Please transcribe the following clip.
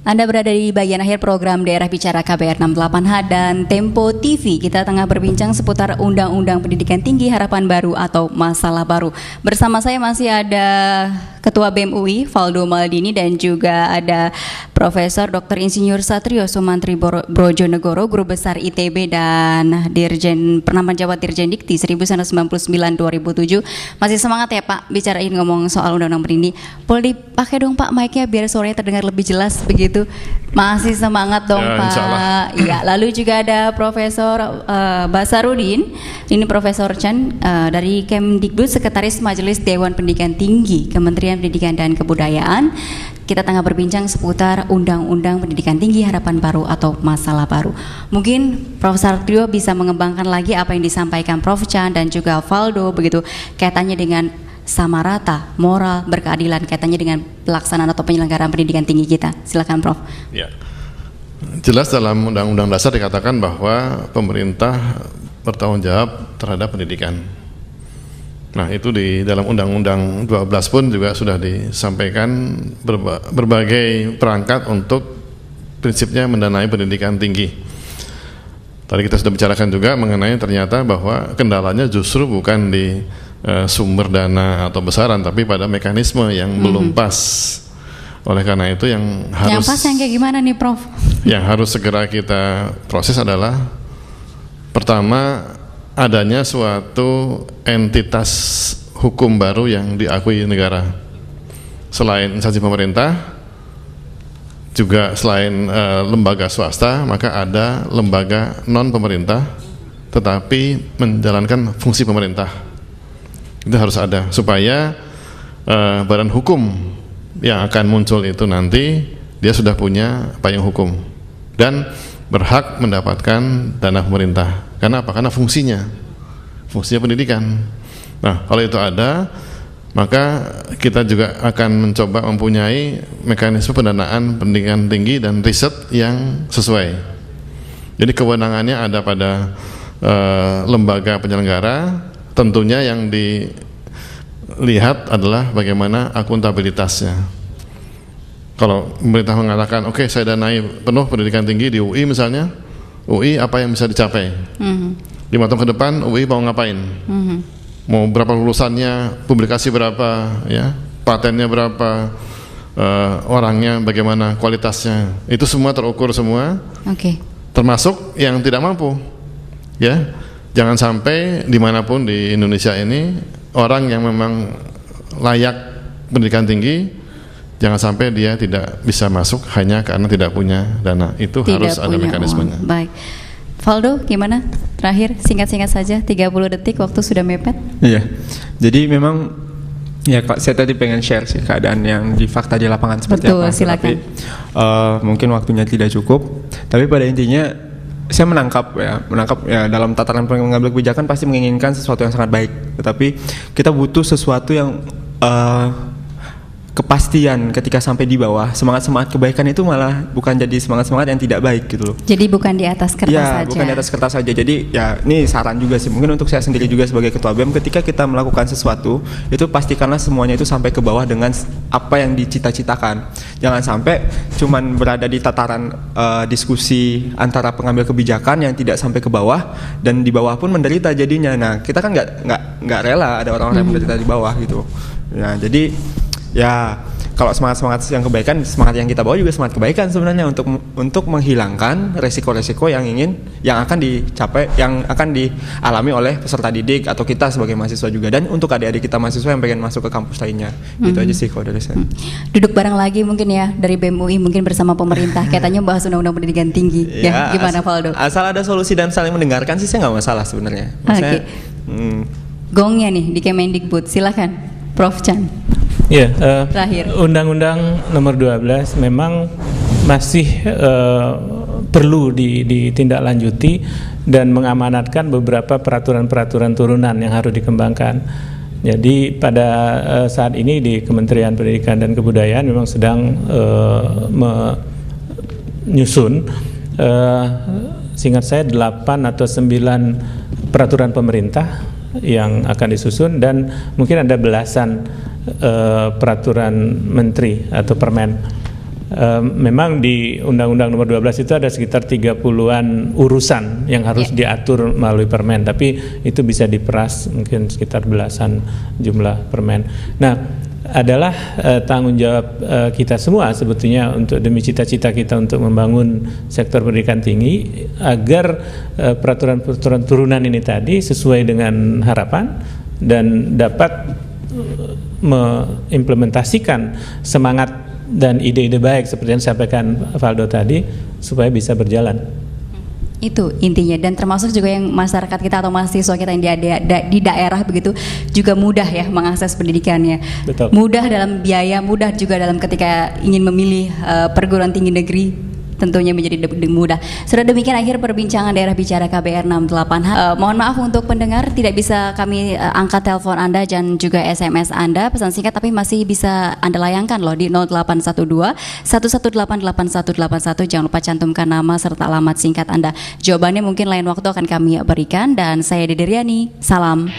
Anda berada di bagian akhir program Daerah Bicara KBR 68H dan Tempo TV. Kita tengah berbincang seputar Undang-Undang Pendidikan Tinggi Harapan Baru atau Masalah Baru. Bersama saya masih ada Ketua BEM UI, Valdo Maldini, dan juga ada Profesor Dr. Insinyur Satrio Sumantri Brojonegoro, Guru Besar ITB dan Dirjen Pernah Penjabat Dirjen Dikti 1999-2007. Masih semangat ya Pak, bicarain ngomong soal Undang-Undang Pendidikan. Boleh dipakai dong Pak mic-nya biar suaranya terdengar lebih jelas begitu. Masih semangat dong ya, Pak. Ya, lalu juga ada Profesor Basarudin. Ini Profesor Chan dari Kemdikbud, Sekretaris Majelis Dewan Pendidikan Tinggi Kementerian Pendidikan dan Kebudayaan. Kita tengah berbincang seputar Undang-Undang Pendidikan Tinggi Harapan Baru atau Masalah Baru. Mungkin Profesor Trio bisa mengembangkan lagi apa yang disampaikan Prof Chan dan juga Valdo begitu kaitannya dengan sama rata, moral, berkeadilan, kaitannya dengan pelaksanaan atau penyelenggaraan pendidikan tinggi kita. Silakan Prof. Ya. Jelas dalam Undang-Undang Dasar dikatakan bahwa pemerintah bertanggung jawab terhadap pendidikan. Nah, itu di dalam Undang-Undang 12 pun juga sudah disampaikan berbagai perangkat untuk prinsipnya mendanai pendidikan tinggi. Tadi kita sudah bicarakan juga mengenai ternyata bahwa kendalanya justru bukan di sumber dana atau besaran, tapi pada mekanisme yang belum pas. Oleh karena itu yang pas yang kayak gimana nih Prof? Yang harus segera kita proses adalah pertama, adanya suatu entitas hukum baru yang diakui negara. Selain instansi pemerintah, juga selain lembaga swasta, maka ada lembaga non pemerintah tetapi menjalankan fungsi pemerintah. Itu harus ada supaya badan hukum yang akan muncul itu nanti dia sudah punya payung hukum dan berhak mendapatkan dana pemerintah. Karena apa? Karena fungsinya pendidikan. Nah, kalau itu ada, maka kita juga akan mencoba mempunyai mekanisme pendanaan pendidikan tinggi dan riset yang sesuai. Jadi kewenangannya ada pada lembaga penyelenggara. Tentunya yang dilihat adalah bagaimana akuntabilitasnya. Kalau pemerintah mengatakan, oke, saya danai penuh pendidikan tinggi di UI misalnya, UI apa yang bisa dicapai? 5 tahun ke depan UI mau ngapain? Mau berapa lulusannya, publikasi berapa, ya, patennya berapa, orangnya bagaimana, kualitasnya, itu semua terukur semua. Termasuk yang tidak mampu, ya. Jangan sampai dimanapun di Indonesia ini orang yang memang layak pendidikan tinggi, jangan sampai dia tidak bisa masuk hanya karena tidak punya dana. Itu harus ada mekanismenya. Baik, Valdo gimana? Terakhir singkat-singkat saja, 30 detik, waktu sudah mepet. Iya, jadi memang ya saya tadi pengen share sih keadaan yang di fakta di lapangan seperti apa. Silakan. Tapi mungkin waktunya tidak cukup. Tapi pada intinya saya menangkap ya dalam tataran pengambil kebijakan pasti menginginkan sesuatu yang sangat baik, tetapi kita butuh sesuatu yang kepastian ketika sampai di bawah. Semangat kebaikan itu malah bukan jadi semangat yang tidak baik gitu loh. Jadi bukan di atas kertas saja. Bukan di atas kertas saja. Jadi ya ini saran juga sih mungkin untuk saya sendiri juga sebagai ketua BEM, ketika kita melakukan sesuatu itu pastikanlah semuanya itu sampai ke bawah dengan apa yang dicita-citakan. Jangan sampai cuman berada di tataran diskusi antara pengambil kebijakan yang tidak sampai ke bawah dan di bawah pun menderita jadinya. Nah, kita kan nggak rela ada orang-orang yang menderita di bawah gitu. Nah, jadi ya kalau semangat yang kebaikan, semangat yang kita bawa juga semangat kebaikan sebenarnya untuk menghilangkan resiko-resiko yang akan dicapai, yang akan dialami oleh peserta didik atau kita sebagai mahasiswa juga, dan untuk adik-adik kita mahasiswa yang pengen masuk ke kampus lainnya. Gitu aja sih kalau dari saya. Duduk bareng lagi mungkin ya dari BEM UI mungkin bersama pemerintah kaitannya bahas Undang-Undang Pendidikan Tinggi. Ya, gimana Valdo? Asal ada solusi dan saling mendengarkan sih saya nggak masalah sebenarnya. Gongnya nih di Kemendikbud, silakan Prof Chan. Ya, terakhir. Undang-Undang Nomor 12 memang masih perlu ditindaklanjuti dan mengamanatkan beberapa peraturan-peraturan turunan yang harus dikembangkan. Jadi pada saat ini di Kementerian Pendidikan dan Kebudayaan memang sedang menyusun seingat saya 8 atau 9 peraturan pemerintah yang akan disusun, dan mungkin ada belasan peraturan menteri atau permen memang di Undang-Undang Nomor 12 itu ada sekitar 30-an urusan yang harus diatur melalui permen, tapi itu bisa diperas mungkin sekitar belasan jumlah permen. Nah, adalah tanggung jawab kita semua sebetulnya untuk demi cita-cita kita untuk membangun sektor pendidikan tinggi agar peraturan-peraturan turunan ini tadi sesuai dengan harapan dan dapat mengimplementasikan semangat dan ide-ide baik seperti yang disampaikan Valdo tadi supaya bisa berjalan. Itu intinya, dan termasuk juga yang masyarakat kita atau mahasiswa kita yang di daerah begitu juga mudah ya mengakses pendidikannya. Betul. Mudah dalam biaya, mudah juga dalam ketika ingin memilih perguruan tinggi negeri, tentunya menjadi mudah. Sudah demikian akhir perbincangan Daerah Bicara KBR 68H. Mohon maaf untuk pendengar tidak bisa kami angkat telepon Anda dan juga SMS Anda pesan singkat, tapi masih bisa Anda layangkan loh di 0812 1188181. Jangan lupa cantumkan nama serta alamat singkat Anda. Jawabannya mungkin lain waktu akan kami berikan, dan saya Dede Riani. Salam.